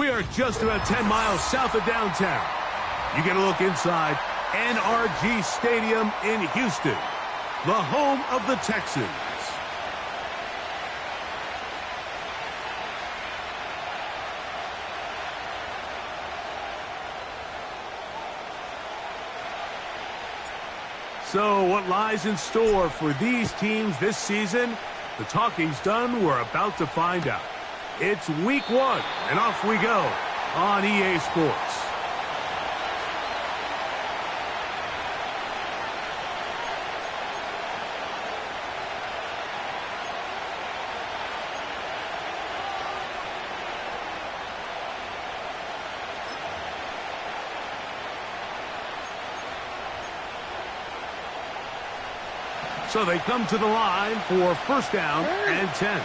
We are just about 10 miles south of downtown. You get a look inside NRG Stadium in Houston, the home of the Texans. So what lies in store for these teams this season? The talking's done. We're about to find out. It's week 1, and off we go on EA Sports. So they come to the line for first down and 10.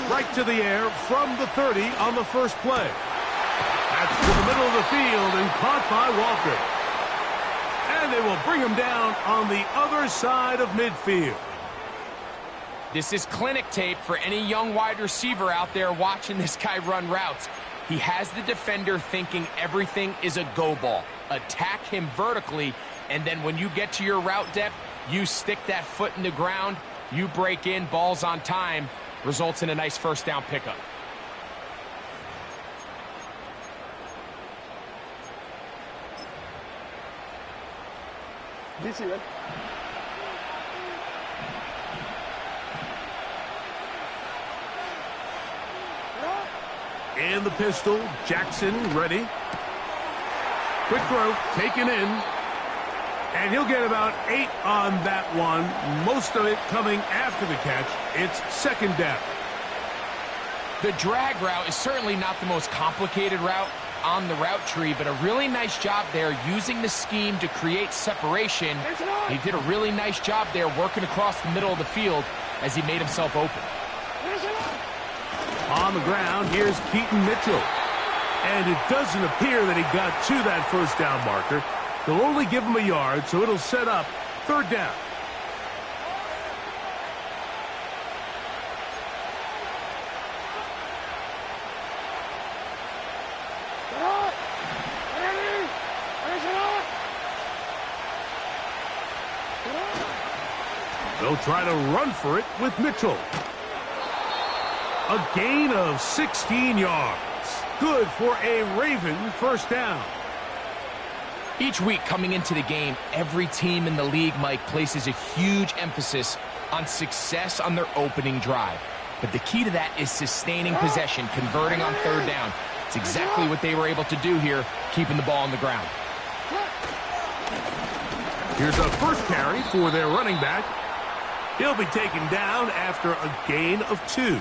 Right to the air from the 30 on the first play. That's to the middle of the field and caught by Walker. And they will bring him down on the other side of midfield. This is clinic tape for any young wide receiver out there watching this guy run routes. He has the defender thinking everything is a go ball. Attack him vertically, and then when you get to your route depth, you stick that foot in the ground, you break in, balls on time, results in a nice first down pickup. And the pistol, Jackson ready. Quick throw, taken in. And he'll get about 8 on that one. Most of it coming after the catch. It's second down. The drag route is certainly not the most complicated route on the route tree, but a really nice job there using the scheme to create separation. He did a really nice job there working across the middle of the field as he made himself open. On the ground, here's Keaton Mitchell. And it doesn't appear that he got to that first down marker. They'll only give him a yard, so it'll set up third down. They'll try to run for it with Mitchell. A gain of 16 yards. Good for a Raven first down. Each week coming into the game, every team in the league, Mike, places a huge emphasis on success on their opening drive. But the key to that is sustaining possession, converting on third down. It's exactly what they were able to do here, keeping the ball on the ground. Here's a first carry for their running back. He'll be taken down after a gain of 2.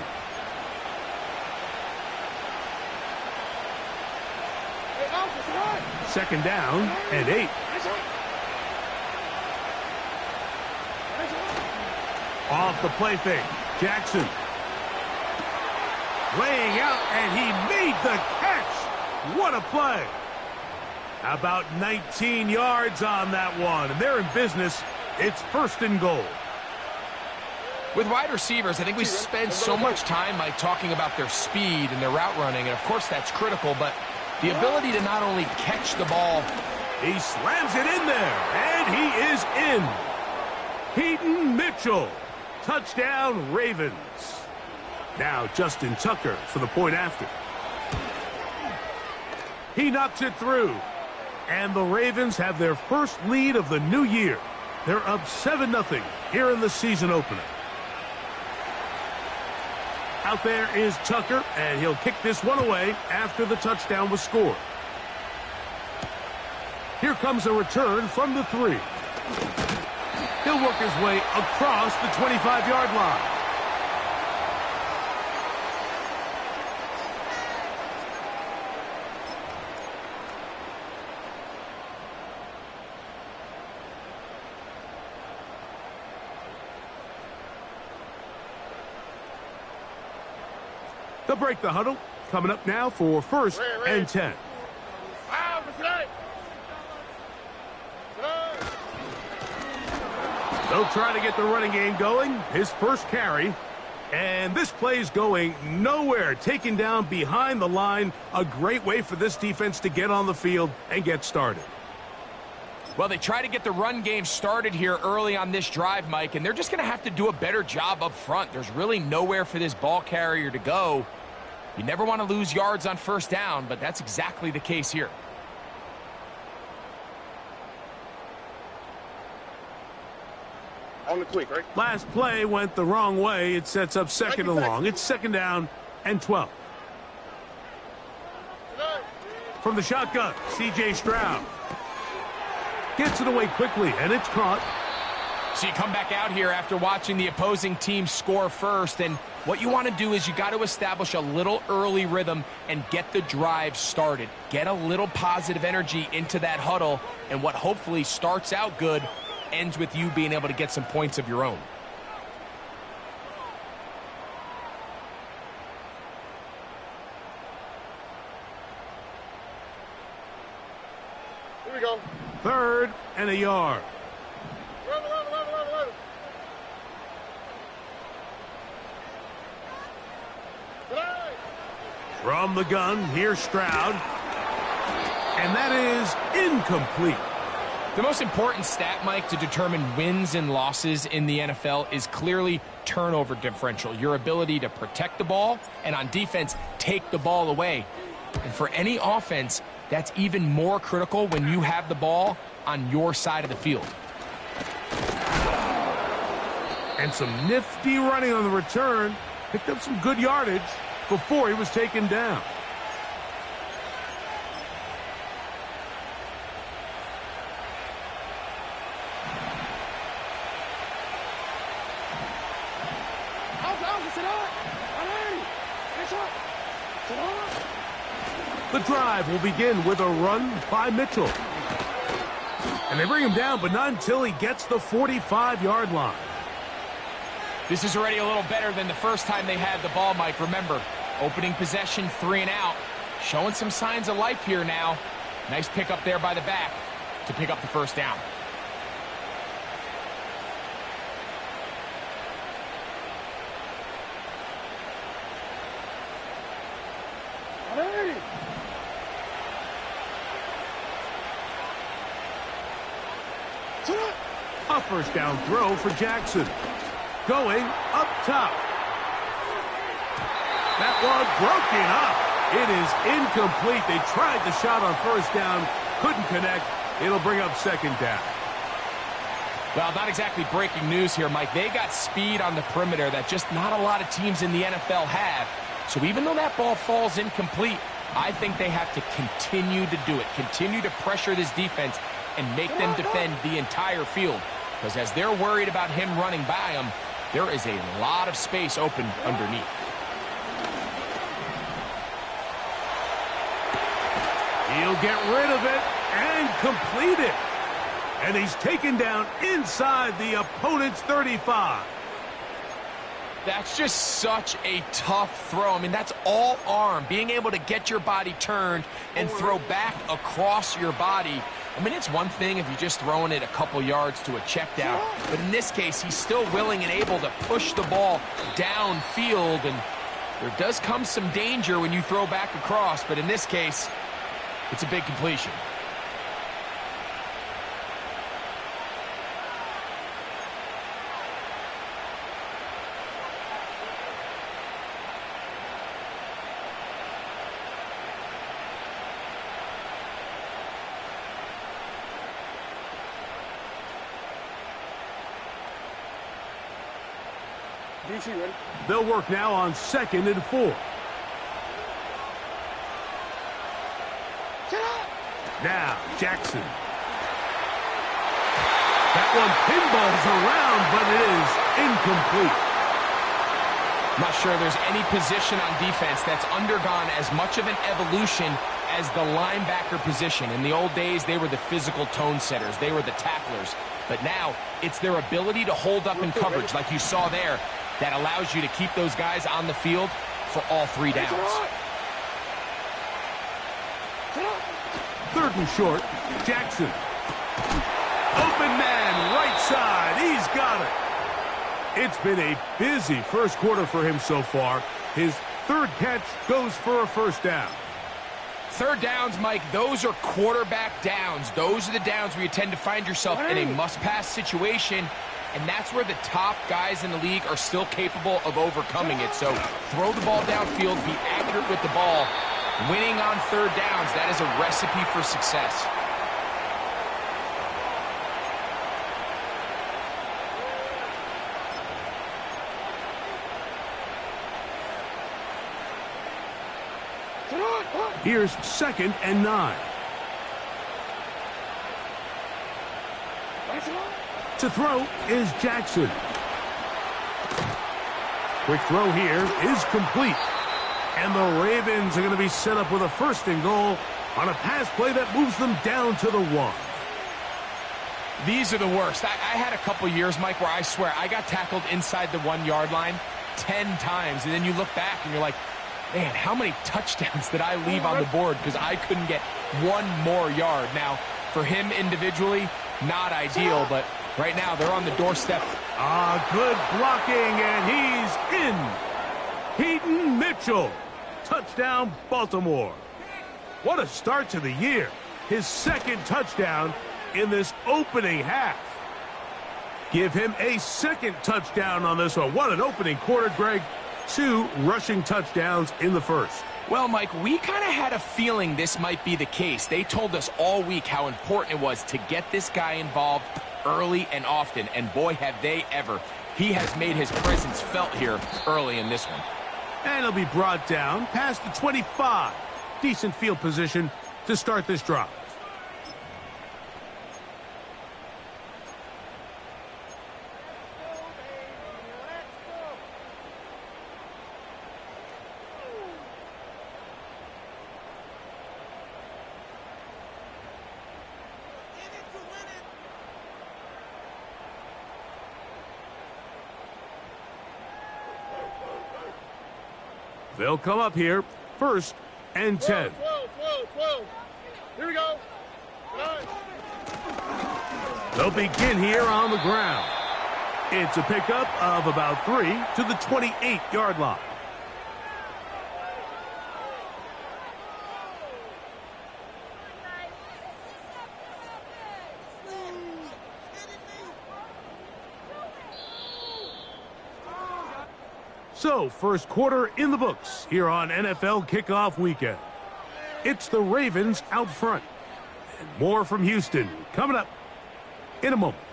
Second down and 8. Off the play fake. Jackson. Laying out, and he made the catch. What a play. About 19 yards on that one. And they're in business. It's first and goal. With wide receivers, I think we spend so much time, Mike, talking about their speed and their route running. And, of course, that's critical, but the ability to not only catch the ball. He slams it in there, and he is in. Keaton Mitchell. Touchdown, Ravens. Now Justin Tucker for the point after. He knocks it through. And the Ravens have their first lead of the new year. They're up 7-0 here in the season opener. Out there is Tucker, and he'll kick this one away after the touchdown was scored. Here comes a return from the 3. He'll work his way across the 25-yard line. They'll break the huddle. Coming up now for first and 10. They'll try to get the running game going. His first carry. And this play's going nowhere. Taken down behind the line. A great way for this defense to get on the field and get started. Well, they try to get the run game started here early on this drive, Mike, and they're just going to have to do a better job up front. There's really nowhere for this ball carrier to go. You never want to lose yards on first down, but that's exactly the case here. On the quick, right? Last play went the wrong way. It sets up second and long. It's second down and 12. From the shotgun, C.J. Stroud. Gets it away quickly, and it's caught. So you come back out here after watching the opposing team score first, and what you want to do is you got to establish a little early rhythm and get the drive started. Get a little positive energy into that huddle, and what hopefully starts out good ends with you being able to get some points of your own. Here we go. Third and a yard. Run. From the gun, here's Stroud. And that is incomplete. The most important stat, Mike, to determine wins and losses in the NFL is clearly turnover differential, your ability to protect the ball and on defense take the ball away. And for any offense, that's even more critical when you have the ball on your side of the field. And some nifty running on the return. Picked up some good yardage before he was taken down. The drive will begin with a run by Mitchell. And they bring him down, but not until he gets the 45-yard line. This is already a little better than the first time they had the ball, Mike. Remember, opening possession, 3 and out. Showing some signs of life here now. Nice pick up there by the back to pick up the first down. A first down throw for Jackson. Going up top. That one broken up. It is incomplete. They tried the shot on first down. Couldn't connect. It'll bring up second down. Well, not exactly breaking news here, Mike. They got speed on the perimeter that just not a lot of teams in the NFL have. So even though that ball falls incomplete, I think they have to continue to do it. Continue to pressure this defense and make them defend the entire field. Because as they're worried about him running by them, there is a lot of space open underneath. He'll get rid of it and complete it. And he's taken down inside the opponent's 35. That's just such a tough throw. I mean, that's all arm. Being able to get your body turned and throw back across your body. I mean, it's one thing if you're just throwing it a couple yards to a check down. But in this case, he's still willing and able to push the ball downfield. And there does come some danger when you throw back across. But in this case, it's a big completion. They'll work now on 2nd and 4. Now, Jackson. That one pinballs around, but it is incomplete. I'm not sure there's any position on defense that's undergone as much of an evolution as the linebacker position. In the old days, they were the physical tone setters. They were the tacklers. But now, it's their ability to hold up in coverage, like you saw there, that allows you to keep those guys on the field for all 3 downs. 3rd and short, Jackson. Open man, right side. He's got it. It's been a busy first quarter for him so far. His third catch goes for a first down. Third downs, Mike, those are quarterback downs. Those are the downs where you tend to find yourself in a must-pass situation, and that's where the top guys in the league are still capable of overcoming it. So throw the ball downfield, be accurate with the ball. Winning on third downs, that is a recipe for success. Here's 2nd and 9. To throw is Jackson. Quick throw here is complete. And the Ravens are going to be set up with a 1st and goal on a pass play that moves them down to the 1. These are the worst. I had a couple years, Mike, where I swear I got tackled inside the 1-yard line 10 times. And then you look back and you're like, man, how many touchdowns did I leave on the board because I couldn't get one more yard? Now, for him individually, not ideal, but right now they're on the doorstep. Good blocking, and he's in. Keaton Mitchell. Touchdown, Baltimore. What a start to the year. His 2nd touchdown in this opening half. Give him a 2nd touchdown on this one. What an opening quarter, Greg. 2 rushing touchdowns in the first. Well, Mike, we kind of had a feeling this might be the case. They told us all week how important it was to get this guy involved early and often, and boy, have they ever. He has made his presence felt here early in this one. And he'll be brought down past the 25. Decent field position to start this drive. They'll come up here, 1st and 10. 12. Here we go. They'll begin here on the ground. It's a pickup of about 3 to the 28-yard line. So, first quarter in the books here on NFL Kickoff Weekend. It's the Ravens out front. And more from Houston coming up in a moment.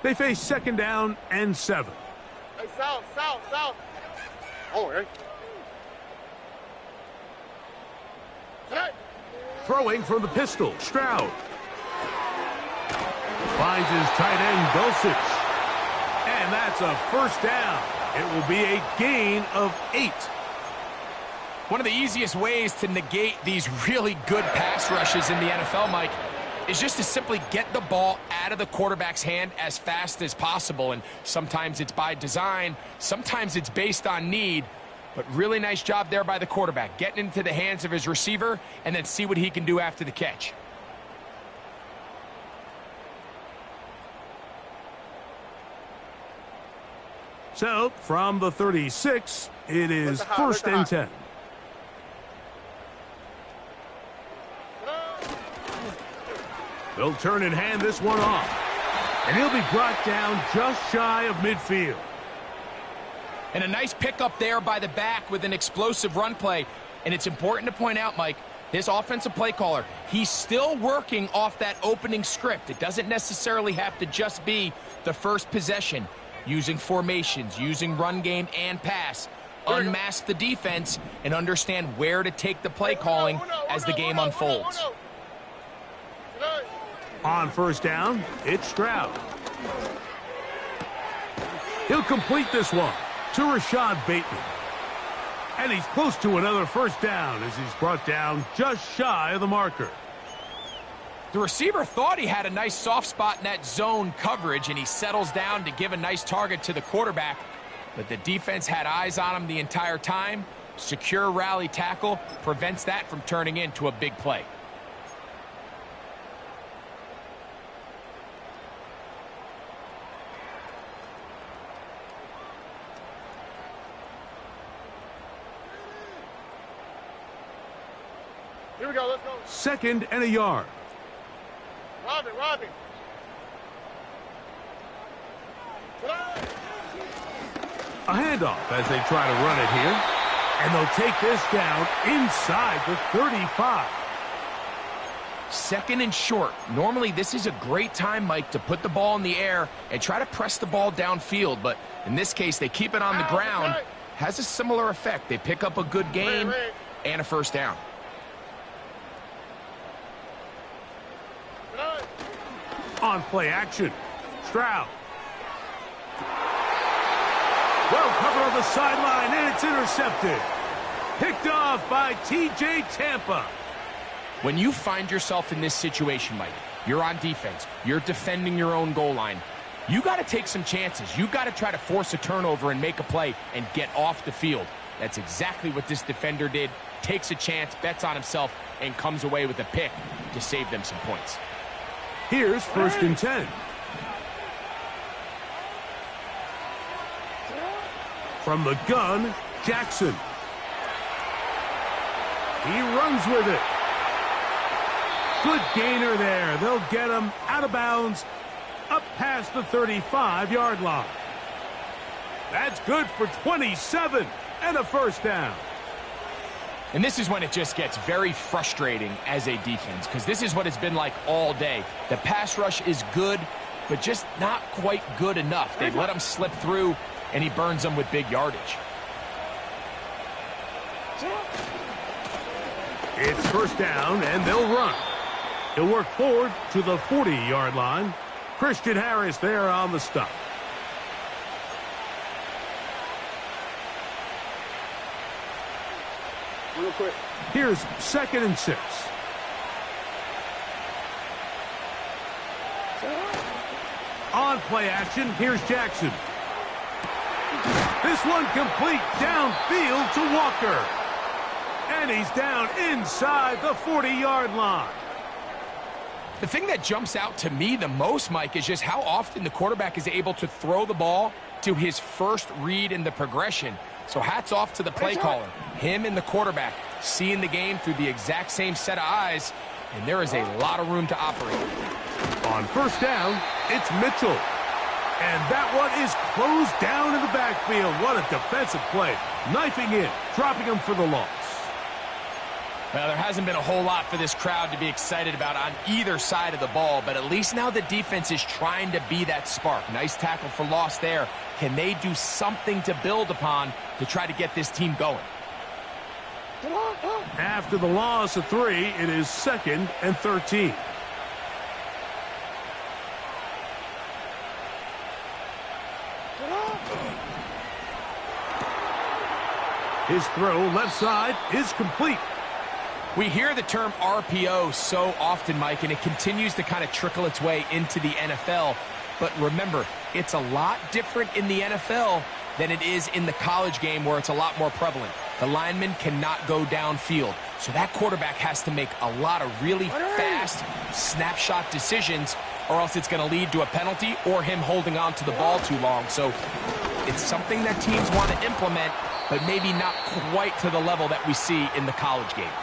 They face 2nd down and 7. Hey, south. Oh, hey. Throwing from the pistol, Stroud. Finds his tight end, Dulcich. And that's a 1st down. It will be a gain of 8. One of the easiest ways to negate these really good pass rushes in the NFL, Mike, is just to simply get the ball out of the quarterback's hand as fast as possible. And sometimes it's by design, sometimes it's based on need. But really nice job there by the quarterback, getting into the hands of his receiver and then see what he can do after the catch. So, from the 36, it is 1st and 10. They'll turn and hand this one off. And he'll be brought down just shy of midfield. And a nice pickup there by the back with an explosive run play. And it's important to point out, Mike, this offensive play caller, he's still working off that opening script. It doesn't necessarily have to just be the first possession. Using formations, using run game and pass. Unmask the defense and understand where to take the play calling as the game unfolds. On 1st down, it's Stroud. He'll complete this one to Rashad Bateman. And he's close to another 1st down as he's brought down just shy of the marker. The receiver thought he had a nice soft spot in that zone coverage, and he settles down to give a nice target to the quarterback. But the defense had eyes on him the entire time. Secure rally tackle prevents that from turning into a big play. Here we go, let's go. 2nd and a yard. Robbie. A handoff as they try to run it here. And they'll take this down inside the 35. 2nd and short. Normally, this is a great time, Mike, to put the ball in the air and try to press the ball downfield. But in this case, they keep it on the ground. Has a similar effect. They pick up a good gain and a first down. On play action. Stroud. Well covered on the sideline, and it's intercepted. Picked off by T.J. Tampa. When you find yourself in this situation, Mike, you're on defense, you're defending your own goal line, you got to take some chances. You got to try to force a turnover and make a play and get off the field. That's exactly what this defender did. Takes a chance, bets on himself, and comes away with a pick to save them some points. Here's 1st and 10. From the gun, Jackson. He runs with it. Good gainer there. They'll get him out of bounds, up past the 35-yard line. That's good for 27 and a first down. And this is when it just gets very frustrating as a defense, because this is what it's been like all day. The pass rush is good, but just not quite good enough. They let him slip through, and he burns them with big yardage. It's first down, and they'll run. He'll work forward to the 40-yard line. Christian Harris there on the stop. Real quick. Here's 2nd and 6. On play action, here's Jackson. This one complete downfield to Walker. And he's down inside the 40-yard line. The thing that jumps out to me the most, Mike, is just how often the quarterback is able to throw the ball to his first read in the progression. So hats off to the play caller. Him and the quarterback seeing the game through the exact same set of eyes, and there is a lot of room to operate. On first down, it's Mitchell. And that one is closed down in the backfield. What a defensive play. Knifing in, dropping him for the loss. Well, there hasn't been a whole lot for this crowd to be excited about on either side of the ball, but at least now the defense is trying to be that spark. Nice tackle for loss there. Can they do something to build upon to try to get this team going? After the loss of 3, it is 2nd and 13. His throw left side is complete. We hear the term RPO so often, Mike, and it continues to kind of trickle its way into the NFL. But remember, it's a lot different in the NFL than it is in the college game, where it's a lot more prevalent. The lineman cannot go downfield, so that quarterback has to make a lot of really fast snapshot decisions, or else it's going to lead to a penalty or him holding on to the ball too long. So it's something that teams want to implement, but maybe not quite to the level that we see in the college game.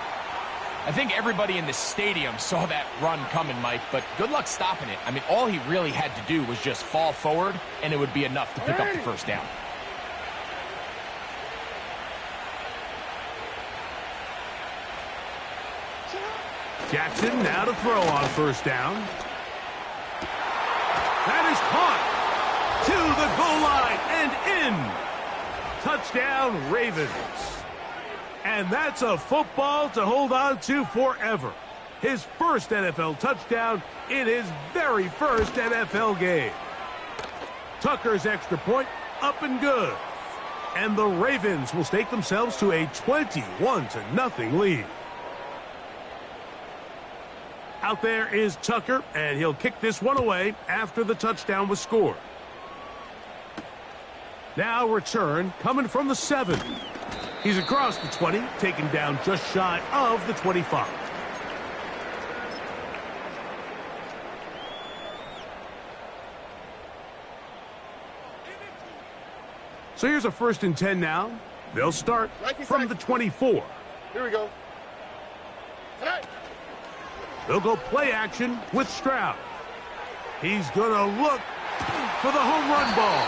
I think everybody in the stadium saw that run coming, Mike, but good luck stopping it. I mean, all he really had to do was just fall forward, and it would be enough to pick up the first down. Jackson now to throw on first down. That is caught to the goal line and in. Touchdown, Ravens. And that's a football to hold on to forever. His first NFL touchdown in his very first NFL game. Tucker's extra point up and good. And the Ravens will stake themselves to a 21-0 lead. Out there is Tucker, and he'll kick this one away after the touchdown was scored. Now return coming from the 7. He's across the 20, taken down just shy of the 25. So here's a 1st and 10 now. They'll start from the 24. Here we go. They'll go play action with Stroud. He's going to look for the home run ball.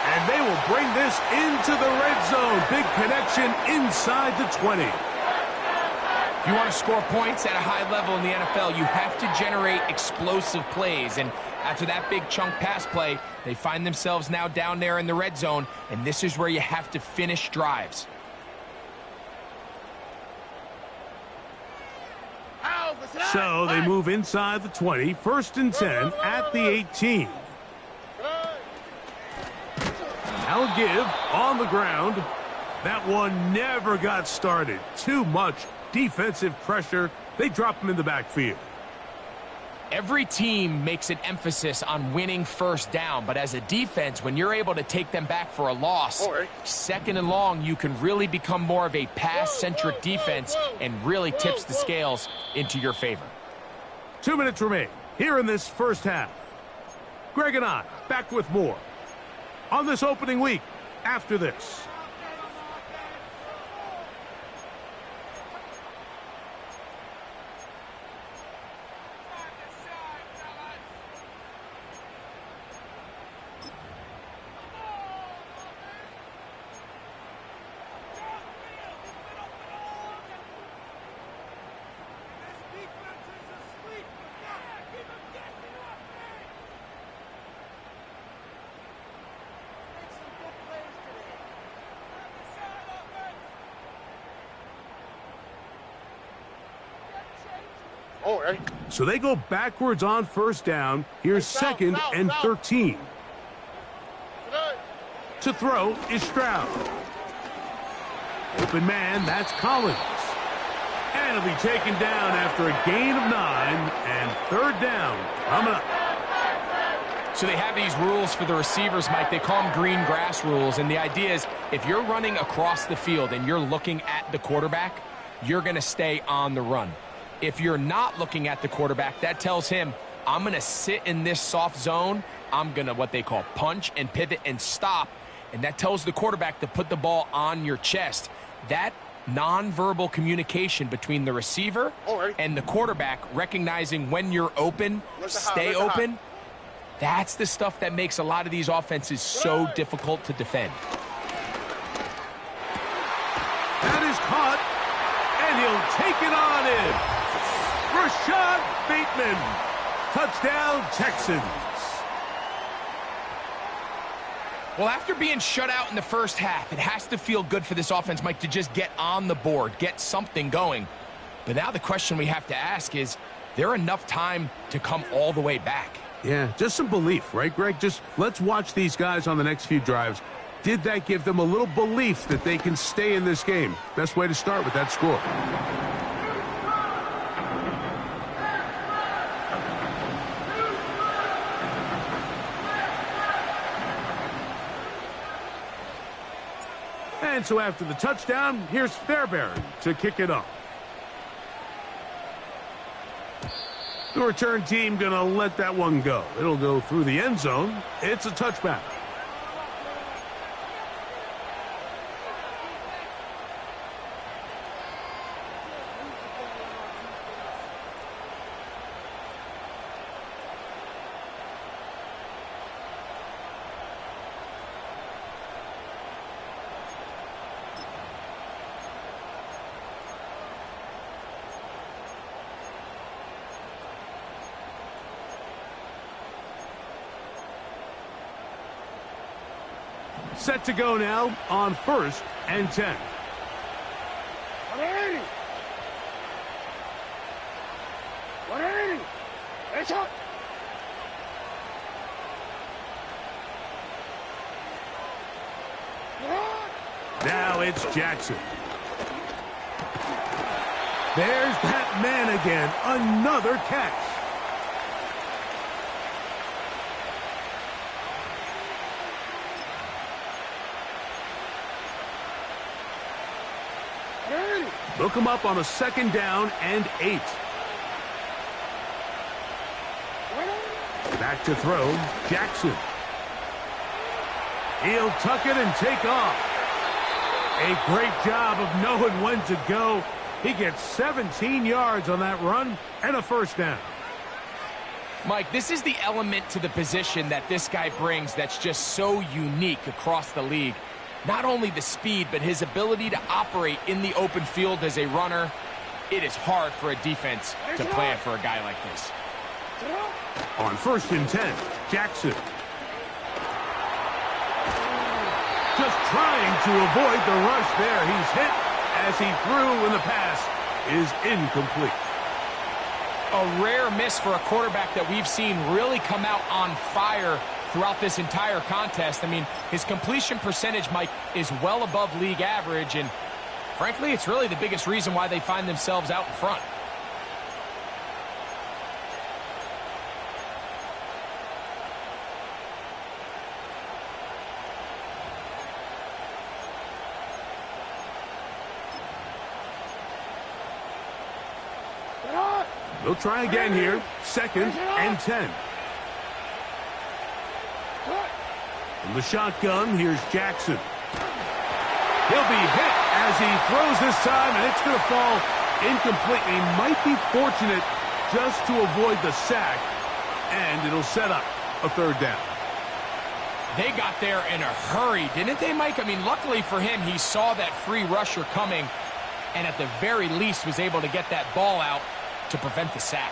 And they will bring this into the red zone. Big connection inside the 20. If you want to score points at a high level in the NFL, you have to generate explosive plays. And after that big chunk pass play, they find themselves now down there in the red zone. And this is where you have to finish drives. So they move inside the 20, 1st and 10 at the 18. Now give on the ground. That one never got started. Too much defensive pressure. They drop him in the backfield. Every team makes an emphasis on winning 1st down, but as a defense, when you're able to take them back for a loss, 2nd and long, you can really become more of a pass-centric defense and really tips the scales into your favor. 2 minutes remain here in this 1st half. Greg and I back with more on this opening week after this. So they go backwards on 1st down. Here's 2nd and 13. To throw is Stroud. Open man, that's Collins. And he'll be taken down after a gain of 9 and 3rd down coming up. So they have these rules for the receivers, Mike. They call them green grass rules. And the idea is if you're running across the field and you're looking at the quarterback, you're going to stay on the run. If you're not looking at the quarterback, that tells him, I'm going to sit in this soft zone. I'm going to what they call punch and pivot and stop. And that tells the quarterback to put the ball on your chest. That nonverbal communication between the receiver and the quarterback, recognizing when you're open, stay open, that's the stuff that makes a lot of these offenses so difficult to defend. That is caught, and he'll take it on in. Rashad Bateman, touchdown Texans. Well, after being shut out in the 1st half, it has to feel good for this offense, Mike, to just get on the board, get something going. But now the question we have to ask is there enough time to come all the way back? Yeah, just some belief, right, Greg? Just let's watch these guys on the next few drives. Did that give them a little belief that they can stay in this game? Best way to start with that score. And so after the touchdown, here's Fairbairn to kick it off. The return team going to let that one go. It'll go through the end zone. It's a touchback. Set to go now on 1st and 10. 180. 180. It's up. Now it's Jackson. There's that man again. Another catch. Look him up on a 2nd down and 8. Back to throw, Jackson. He'll tuck it and take off. A great job of knowing when to go. He gets 17 yards on that run and a 1st down. Mike, this is the element to the position that this guy brings that's just so unique across the league. Not only the speed, but his ability to operate in the open field as a runner. It is hard for a defense to plan for a guy like this. On 1st and 10, Jackson. Just trying to avoid the rush there. He's hit as he threw, and the pass is incomplete. A rare miss for a quarterback that we've seen really come out on fire throughout this entire contest. I mean, his completion percentage, Mike, is well above league average, and frankly, it's really the biggest reason why they find themselves out in front. They'll try again here. 2nd and 10. From the shotgun, here's Jackson. He'll be hit as he throws this time, and it's going to fall incomplete. He might be fortunate just to avoid the sack, and it'll set up a 3rd down. They got there in a hurry, didn't they, Mike? I mean, luckily for him, he saw that free rusher coming, and at the very least was able to get that ball out to prevent the sack.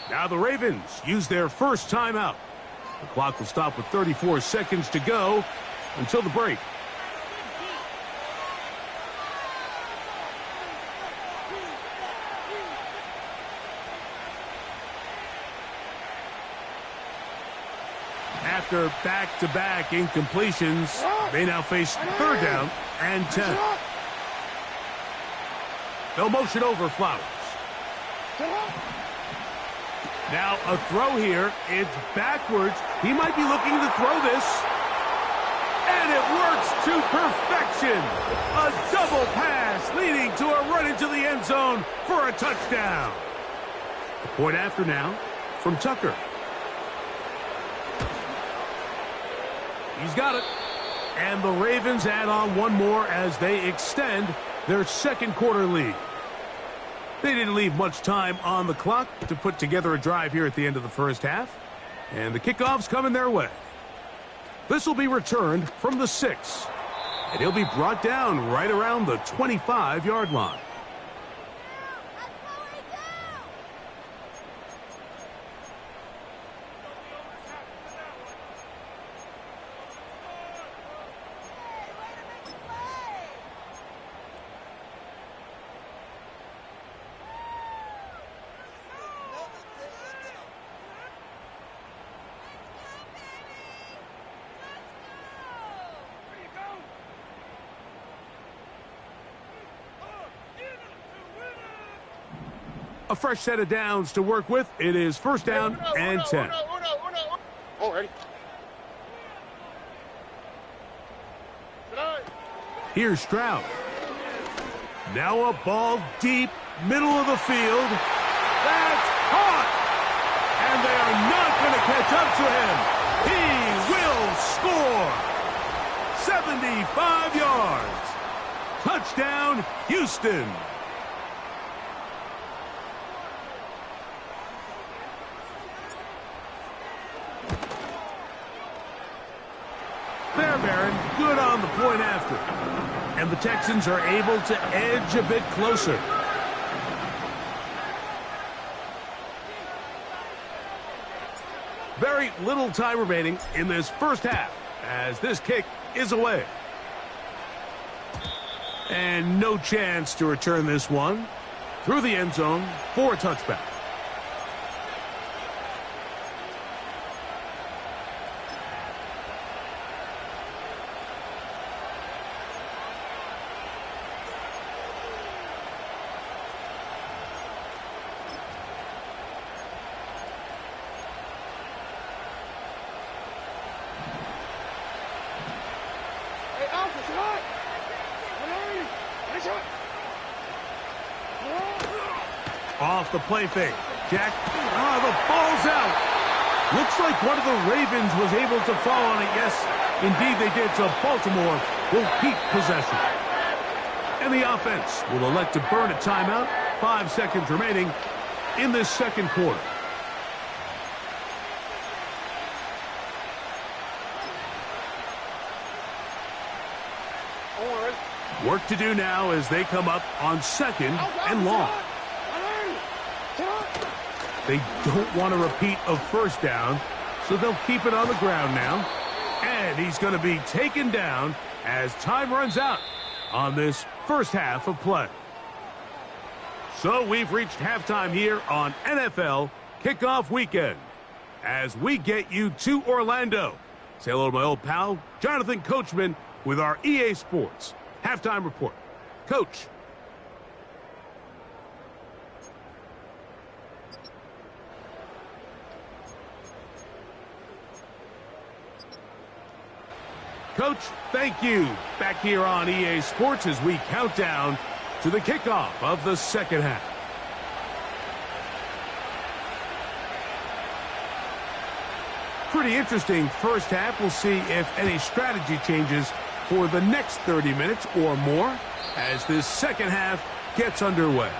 Now the Ravens use their 1st timeout. The clock will stop with 34 seconds to go until the break. After back-to-back incompletions, they now face 3rd down and 10. They'll motion over Flowers. Now a throw here. It's backwards. He might be looking to throw this. And it works to perfection. A double pass leading to a run into the end zone for a touchdown. The point after now from Tucker. He's got it. And the Ravens add on one more as they extend their 2nd quarter lead. They didn't leave much time on the clock to put together a drive here at the end of the 1st half. And the kickoff's coming their way. This will be returned from the 6. And he'll be brought down right around the 25-yard line. A fresh set of downs to work with. It is 1st down and 10. Oh, ready. Here's Stroud. Now a ball deep, middle of the field. That's caught! And they are not going to catch up to him. He will score. 75 yards. Touchdown, Houston. Fairbairn, good on the point after. And the Texans are able to edge a bit closer. Very little time remaining in this 1st half as this kick is away. And no chance to return this one. through the end zone for a touchback. Off the play fake. Jack. The ball's out. Looks like one of the Ravens was able to fall on it. Yes, indeed they did. So Baltimore will keep possession. And the offense will elect to burn a timeout. 5 seconds remaining in this second quarter. Work to do now as they come up on second and long. They don't want to repeat a first down, so they'll keep it on the ground now. And he's going to be taken down as time runs out on this first half of play. So we've reached halftime here on NFL Kickoff Weekend as we get you to Orlando. Say hello to my old pal, Jonathan Coachman, with our EA Sports Halftime Report. Coach. Coach, thank you. Back here on EA Sports as we count down to the kickoff of the second half. Pretty interesting first half. We'll see if any strategy changes for the next 30 minutes or more as this second half gets underway.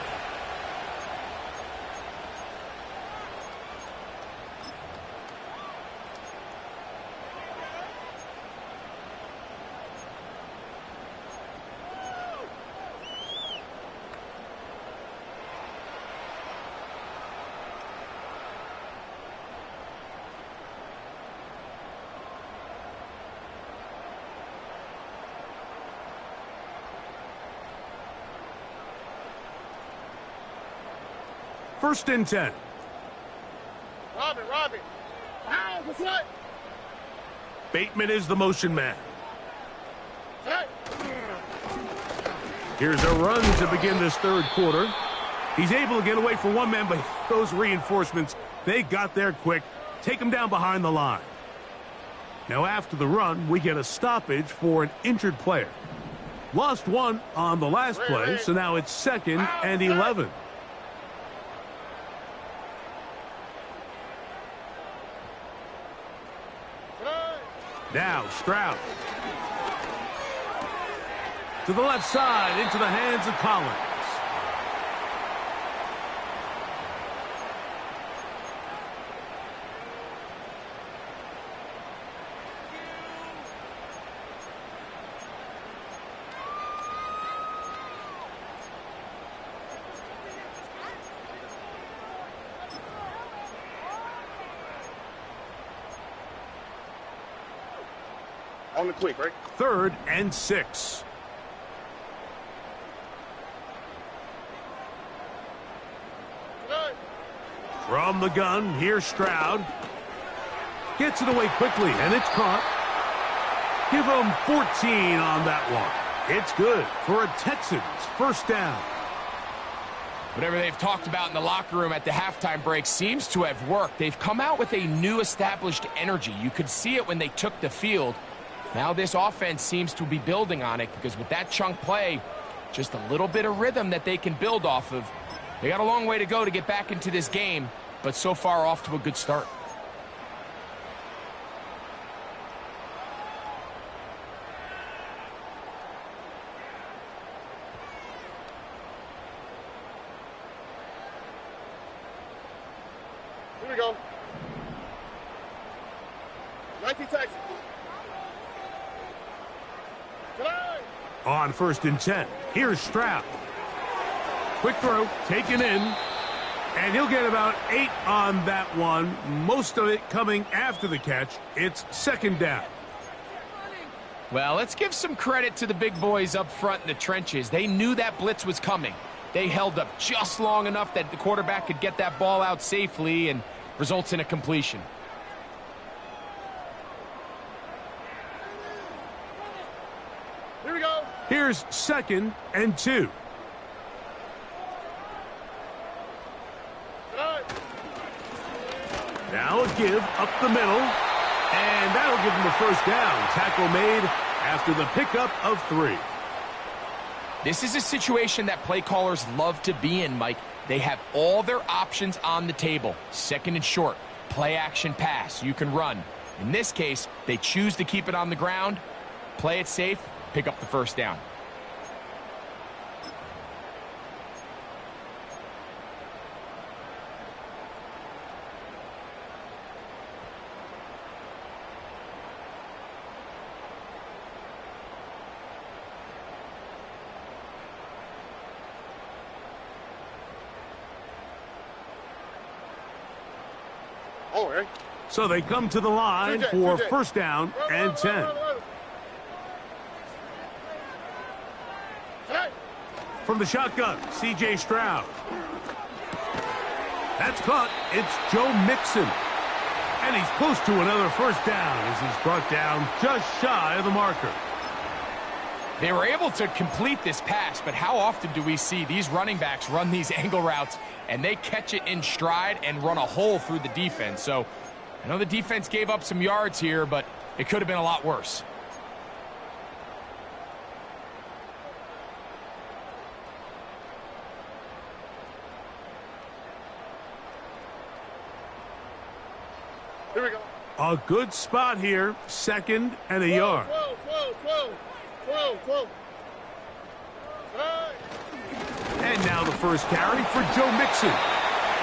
First and 10. Robbie. What's that? Bateman is the motion man. Hey. Here's a run to begin this third quarter. He's able to get away from one man, but those reinforcements, they got there quick. Take him down behind the line. Now after the run, we get a stoppage for an injured player. Lost one on the last play, so now it's 2nd and 11. Now Stroud. To the left side, into the hands of Collins. On the quick, right? 3rd and 6. From the gun, here's Stroud. Gets it away quickly, and it's caught. Give him 14 on that one. It's good for a Texans first down. Whatever they've talked about in the locker room at the halftime break seems to have worked. They've come out with a new established energy. You could see it when they took the field. Now this offense seems to be building on it because with that chunk play, just a little bit of rhythm that they can build off of. They got a long way to go to get back into this game, but so far off to a good start. Here we go. 19 Texans. On 1st and 10, here's Stroud. Quick throw, taken in, and he'll get about 8 on that one. Most of it coming after the catch. It's 2nd down. Well, let's give some credit to the big boys up front in the trenches. They knew that blitz was coming. They held up just long enough that the quarterback could get that ball out safely and results in a completion. Here we go. Here's 2nd and 2. Now a give up the middle, and that'll give them a first down. Tackle made after the pickup of 3. This is a situation that play callers love to be in, Mike. They have all their options on the table. 2nd and short, play action pass, you can run. In this case, they choose to keep it on the ground, play it safe, pick up the first down. So they come to the line for first down and 10. From the shotgun, C.J. Stroud. That's caught. It's Joe Mixon. And he's close to another first down as he's brought down just shy of the marker. They were able to complete this pass, but how often do we see these running backs run these angle routes and they catch it in stride and run a hole through the defense? So I know the defense gave up some yards here, but it could have been a lot worse. Here we go. A good spot here, 2nd and a yard. And now the first carry for Joe Mixon.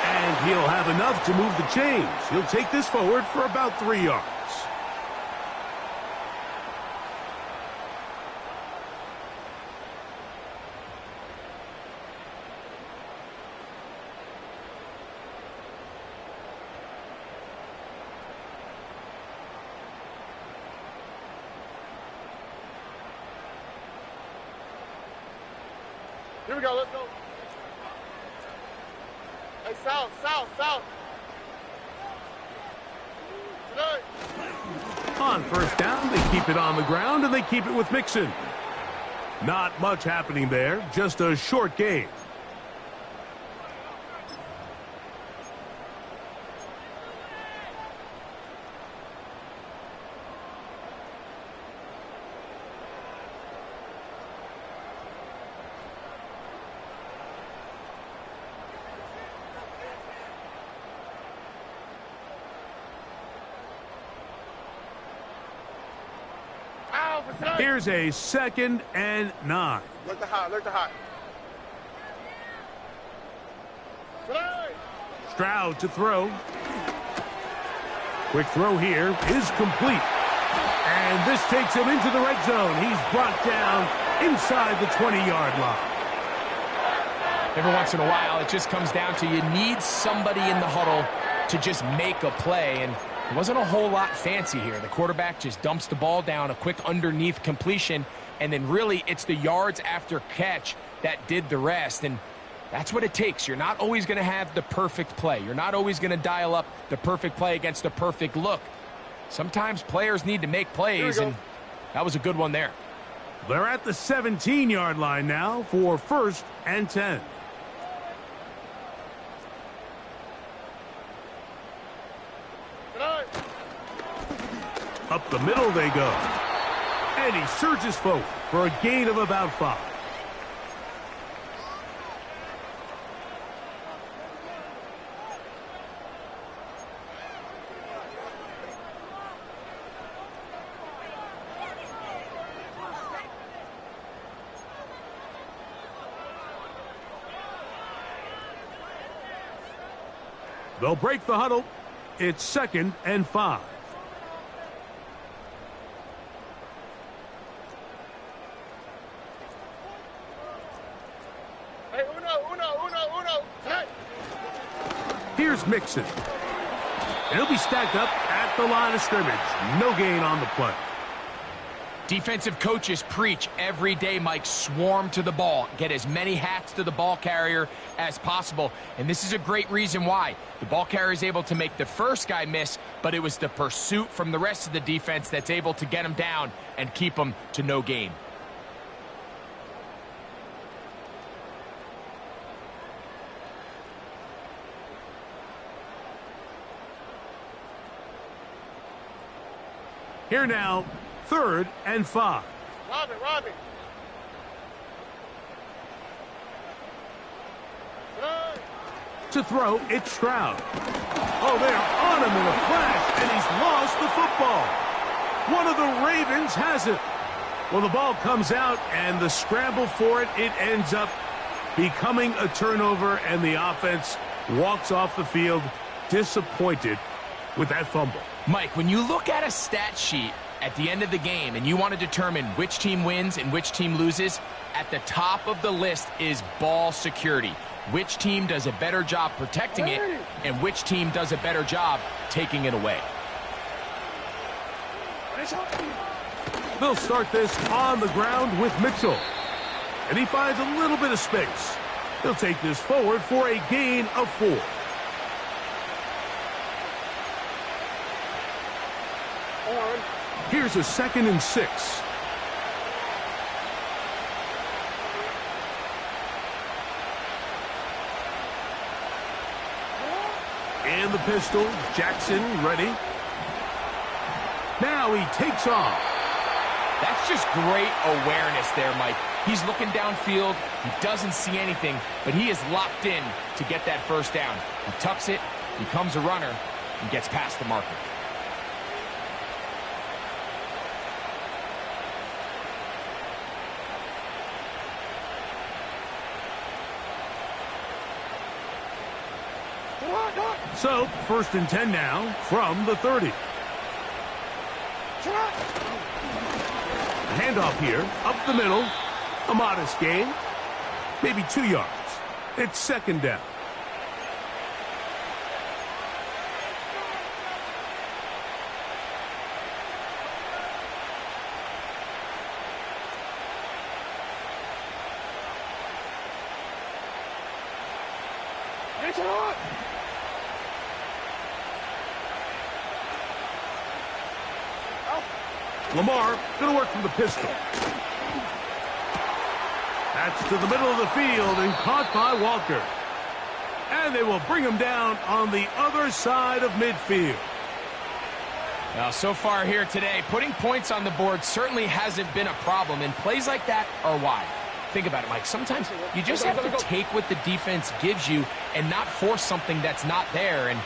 And he'll have enough to move the chains. He'll take this forward for about 3 yards. Here we go, let's go. Hey, south. Tonight. On first down, they keep it on the ground, and they keep it with Mixon. Not much happening there, just a short gain. Here's a 2nd and 9. Look the hot. Stroud to throw. Quick throw here is complete. And this takes him into the red zone. He's brought down inside the 20-yard line. Every once in a while, it just comes down to you need somebody in the huddle to just make a play, and it wasn't a whole lot fancy here. The quarterback just dumps the ball down, a quick underneath completion, and then really it's the yards after catch that did the rest, and that's what it takes. You're not always going to have the perfect play. You're not always going to dial up the perfect play against the perfect look. Sometimes players need to make plays, and that was a good one there. They're at the 17-yard line now for first and 10. Up the middle they go. And he surges forward for a gain of about 5. They'll break the huddle. It's 2nd and 5. Here's Mixon. And he'll be stacked up at the line of scrimmage. No gain on the play. Defensive coaches preach every day, Mike, swarm to the ball. Get as many hats to the ball carrier as possible. And this is a great reason why. The ball carrier is able to make the first guy miss, but it was the pursuit from the rest of the defense that's able to get him down and keep him to no gain. Here now, 3rd and 5. Robin. Run. To throw, it's Stroud. Oh, they're on him in a flash, and he's lost the football. One of the Ravens has it. Well, the ball comes out, and the scramble for it, it ends up becoming a turnover, and the offense walks off the field disappointed with that fumble. Mike, when you look at a stat sheet at the end of the game and you want to determine which team wins and which team loses, at the top of the list is ball security. Which team does a better job protecting it and which team does a better job taking it away. They'll start this on the ground with Mitchell. And he finds a little bit of space. He'll take this forward for a gain of 4. Here's a 2nd and 6. And the pistol, Jackson ready. Now he takes off. That's just great awareness there, Mike. He's looking downfield. He doesn't see anything, but he is locked in to get that first down. He tucks it, becomes a runner, and gets past the marker. So, 1st and 10 now from the 30. A handoff here, up the middle. A modest gain. Maybe 2 yards. It's 2nd down. Lamar going to work from the pistol. That's to the middle of the field and caught by Walker. And they will bring him down on the other side of midfield. Now, so far here today, putting points on the board certainly hasn't been a problem, and plays like that are why. Think about it, Mike. Sometimes you just have to take what the defense gives you and not force something that's not there, and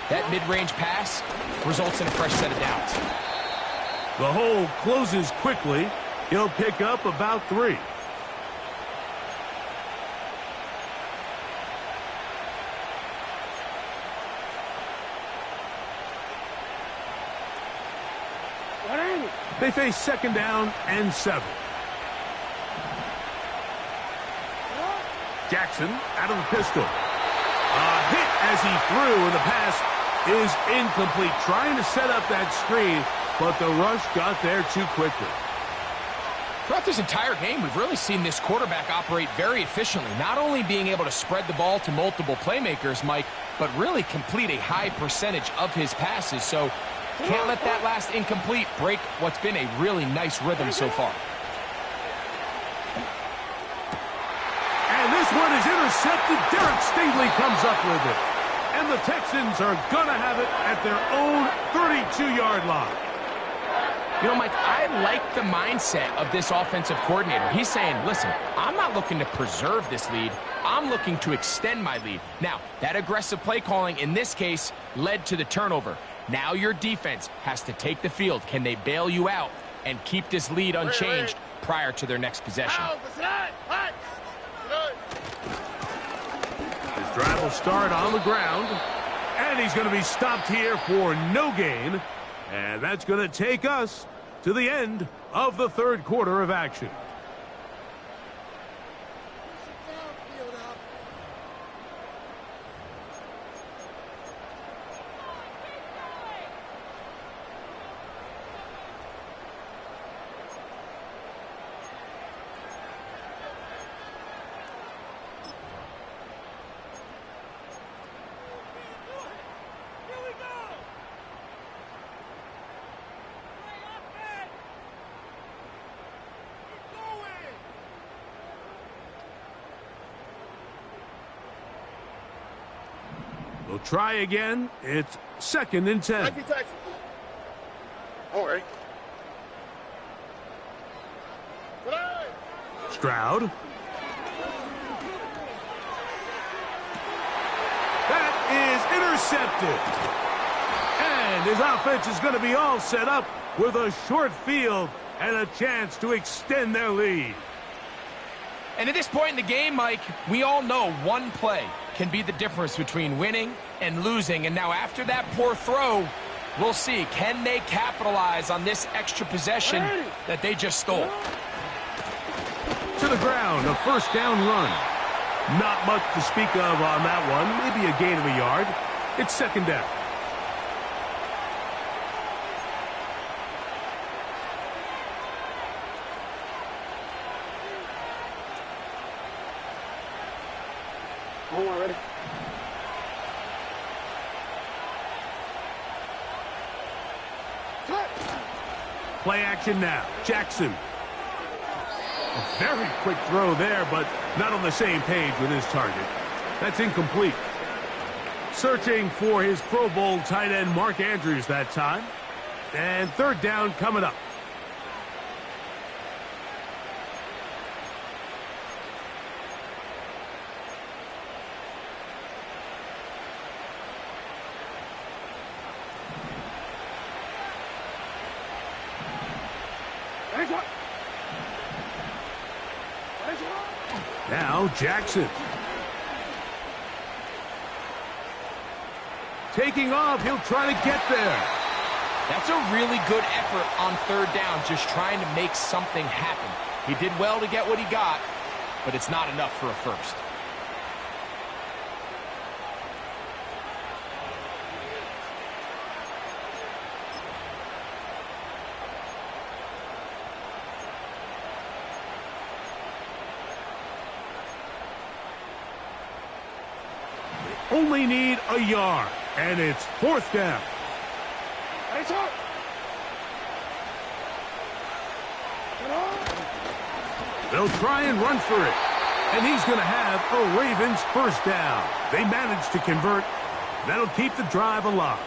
that mid-range pass results in a fresh set of downs. The hole closes quickly. He'll pick up about 3. They face 2nd down and 7. Jackson out of the pistol. A hit as he threw, and the pass is incomplete. Trying to set up that screen, but the rush got there too quickly. Throughout this entire game, we've really seen this quarterback operate very efficiently, not only being able to spread the ball to multiple playmakers, Mike, but really complete a high percentage of his passes. So can't let that last incomplete break what's been a really nice rhythm so far. And this one is intercepted. Derek Stingley comes up with it. And the Texans are going to have it at their own 32-yard line. You know, Mike, I like the mindset of this offensive coordinator. He's saying, listen, I'm not looking to preserve this lead. I'm looking to extend my lead. Now, that aggressive play calling in this case led to the turnover. Now your defense has to take the field. Can they bail you out and keep this lead unchanged prior to their next possession? His drive will start on the ground. And he's going to be stopped here for no gain. And that's going to take us to the end of the 3rd quarter of action. We'll try again. It's 2nd and 10. Taxi, taxi. All right. Stroud. That is intercepted. And his offense is going to be all set up with a short field and a chance to extend their lead. And at this point in the game, Mike, we all know one play can be the difference between winning and losing. And now after that poor throw, we'll see. Can they capitalize on this extra possession that they just stole? To the ground, a 1st down run. Not much to speak of on that one. Maybe a gain of a yard. It's 2nd down. Ready? Play action now. Jackson. A very quick throw there, but not on the same page with his target. That's incomplete. Searching for his Pro Bowl tight end Mark Andrews that time. And 3rd down coming up. Now Jackson. Taking off, he'll try to get there. That's a really good effort on 3rd down, just trying to make something happen. He did well to get what he got, but it's not enough for a first. Only need a yard, and it's 4th down. They'll try and run for it, and he's going to have a Ravens 1st down. They managed to convert. That'll keep the drive alive.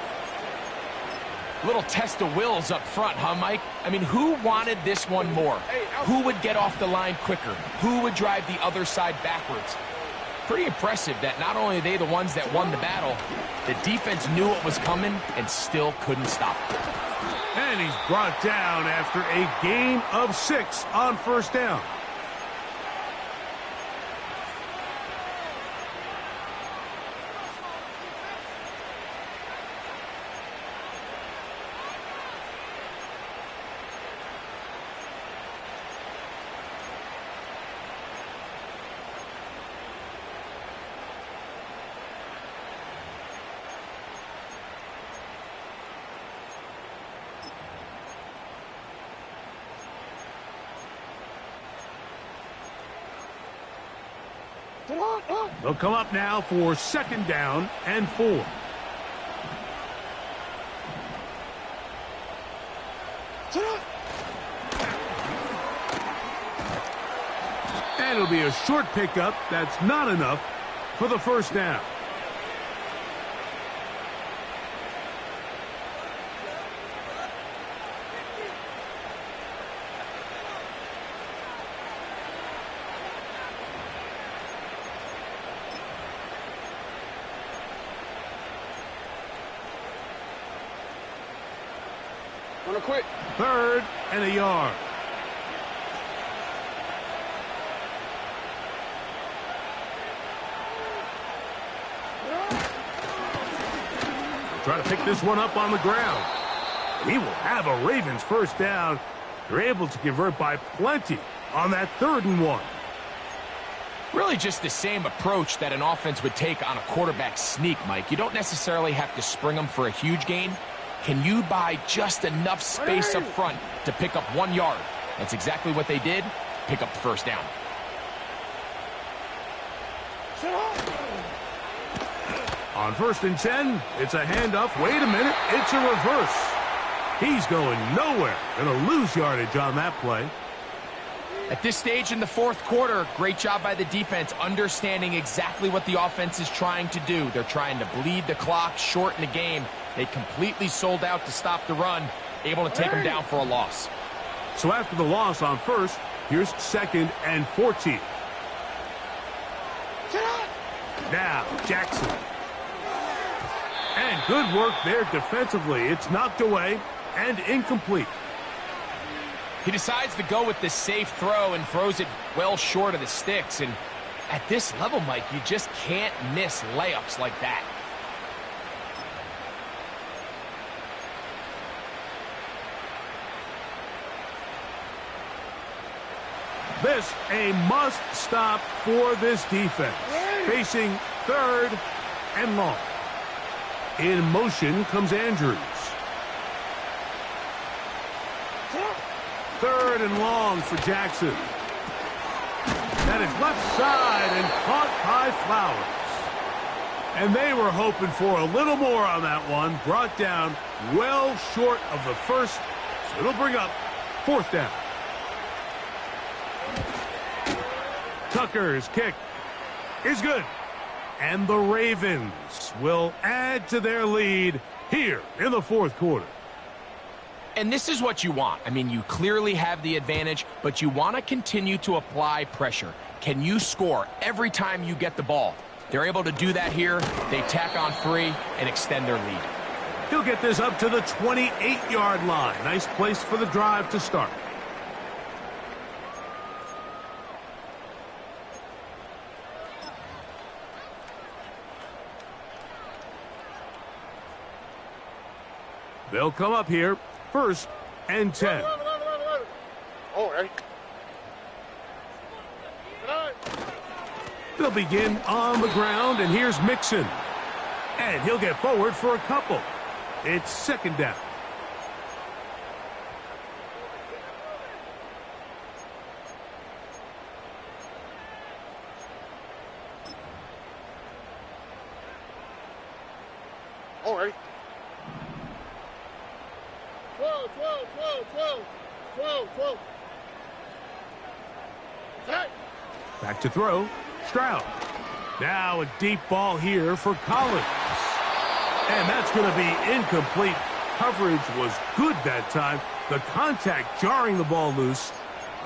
Little test of wills up front, huh, Mike? I mean, who wanted this one more? Who would get off the line quicker? Who would drive the other side backwards? Pretty impressive that not only are they the ones that won the battle, the defense knew it was coming and still couldn't stop it. And he's brought down after a gain of 6 on 1st down. They'll come up now for 2nd down and 4. And it'll be a short pickup. That's not enough for the 1st down. Quick. 3rd and a yard. Try to pick this one up on the ground. He will have a Ravens 1st down. They're able to convert by plenty on that 3rd and 1. Really just the same approach that an offense would take on a quarterback sneak, Mike. You don't necessarily have to spring them for a huge gain. Can you buy just enough space up front to pick up 1 yard? That's exactly what they did. Pick up the 1st down. On 1st and 10, it's a handoff. Wait a minute, it's a reverse. He's going nowhere. Gonna lose yardage on that play. At this stage in the fourth quarter, great job by the defense, understanding exactly what the offense is trying to do. They're trying to bleed the clock, shorten the game. They completely sold out to stop the run, able to take them down for a loss. So after the loss on first, here's 2nd and 14. Now, Jackson. And good work there defensively. It's knocked away and incomplete. He decides to go with the safe throw and throws it well short of the sticks. And at this level, Mike, you just can't miss layups like that. This a must-stop for this defense. Facing 3rd and long. In motion comes Andrews. 3rd and long for Jackson. That is left side and caught by Flowers. And they were hoping for a little more on that one. Brought down well short of the first. So it'll bring up 4th down. Tucker's kick is good. And the Ravens will add to their lead here in the 4th quarter. And this is what you want. I mean, you clearly have the advantage, but you want to continue to apply pressure. Can you score every time you get the ball? They're able to do that here. They tack on 3 and extend their lead. He'll get this up to the 28-yard line. Nice place for the drive to start. They'll come up here, 1st and 10. All right. They'll begin on the ground, and here's Mixon. And he'll get forward for a couple. It's 2nd down. All right. 12. Back to throw. Stroud. Now a deep ball here for Collins. And that's going to be incomplete. Coverage was good that time. The contact jarring the ball loose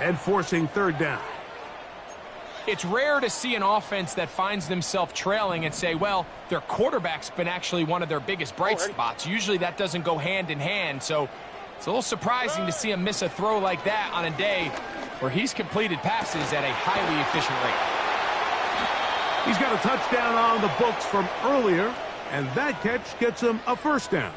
and forcing 3rd down. It's rare to see an offense that finds themselves trailing and say, well, their quarterback's been actually one of their biggest bright spots. Usually that doesn't go hand in hand, so it's a little surprising to see him miss a throw like that on a day where he's completed passes at a highly efficient rate. He's got a touchdown on the books from earlier, and that catch gets him a 1st down.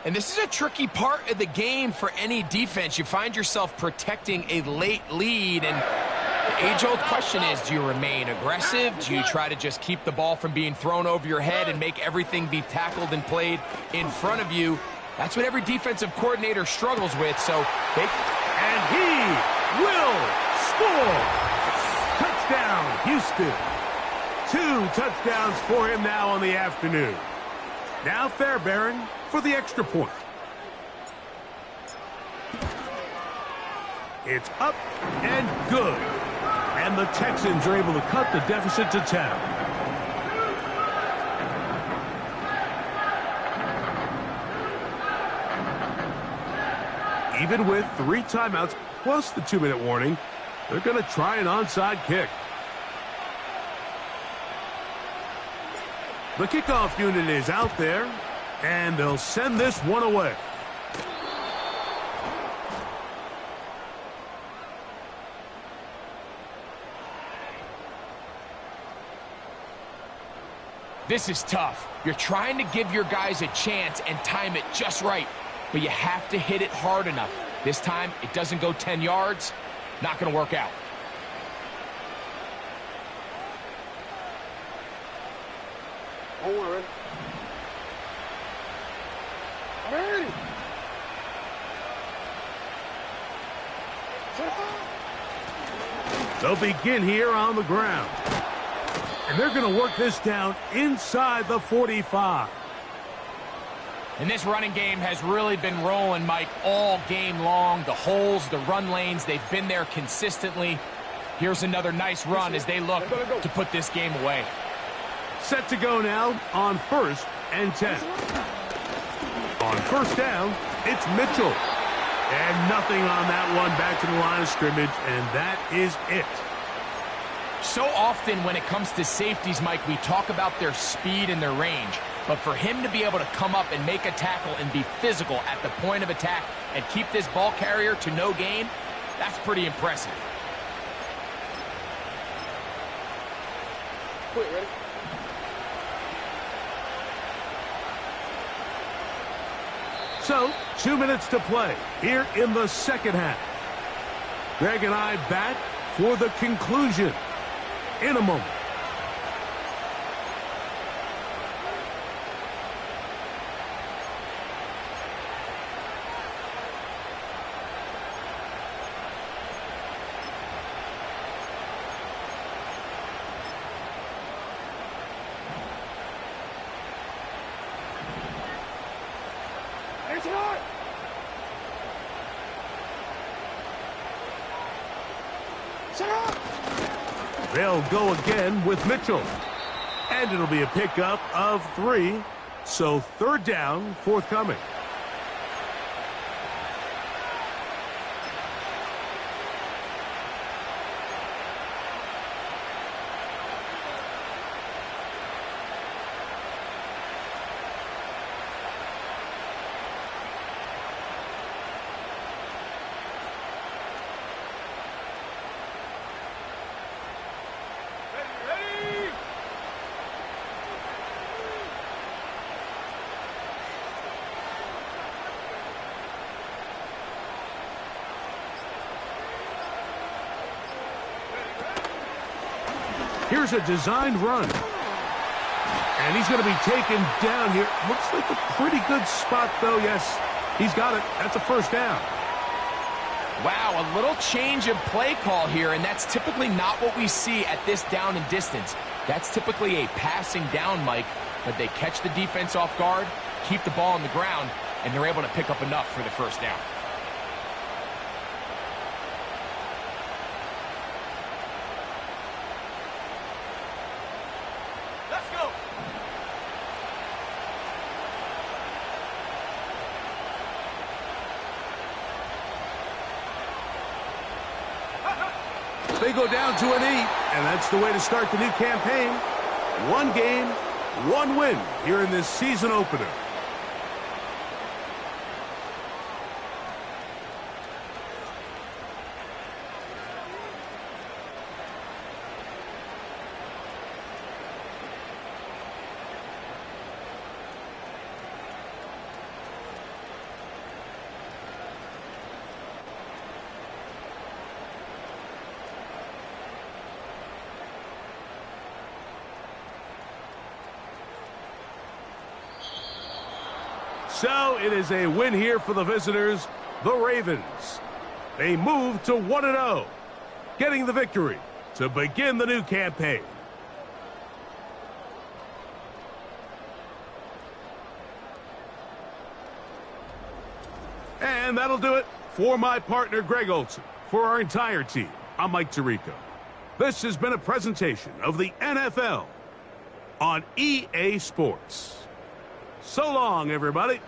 And this is a tricky part of the game for any defense. You find yourself protecting a late lead, and the age-old question is, do you remain aggressive? Do you try to just keep the ball from being thrown over your head and make everything be tackled and played in front of you? That's what every defensive coordinator struggles with, so they... And he will score! Touchdown, Houston. 2 touchdowns for him now on the afternoon. Now Fairbairn for the extra point. It's up and good. And the Texans are able to cut the deficit to 10. Even with 3 timeouts plus the 2-minute warning, they're going to try an onside kick. The kickoff unit is out there, and they'll send this one away. This is tough. You're trying to give your guys a chance and time it just right, but you have to hit it hard enough. This time, it doesn't go 10 yards. Not going to work out. Don't worry. Ready. They'll begin here on the ground. And they're going to work this down inside the 45. And this running game has really been rolling, Mike, all game long. The holes, the run lanes, they've been there consistently. Here's another nice run as they look to put this game away. Set to go now on 1st and 10. On 1st down, it's Mitchell. And nothing on that one, back to the line of scrimmage, and that is it. So often when it comes to safeties, Mike, we talk about their speed and their range. But for him to be able to come up and make a tackle and be physical at the point of attack and keep this ball carrier to no gain, that's pretty impressive. Quick, ready? So, 2 minutes to play here in the second half. Greg and I back for the conclusion in a moment. They'll go again with Mitchell. And it'll be a pickup of 3. So 3rd down, forthcoming. Here's a designed run. And he's going to be taken down here. Looks like a pretty good spot, though. Yes, he's got it. That's a 1st down. Wow, a little change of play call here, and that's typically not what we see at this down and distance. That's typically a passing down, Mike, but they catch the defense off guard, keep the ball on the ground, and they're able to pick up enough for the 1st down. They go down to an 8, and that's the way to start the new campaign. 1 game, 1 win here in this season opener. So it is a win here for the visitors, the Ravens. They move to 1-0, getting the victory to begin the new campaign. And that'll do it for my partner, Greg Olson. For our entire team, I'm Mike Tirico. This has been a presentation of the NFL on EA Sports. So long, everybody.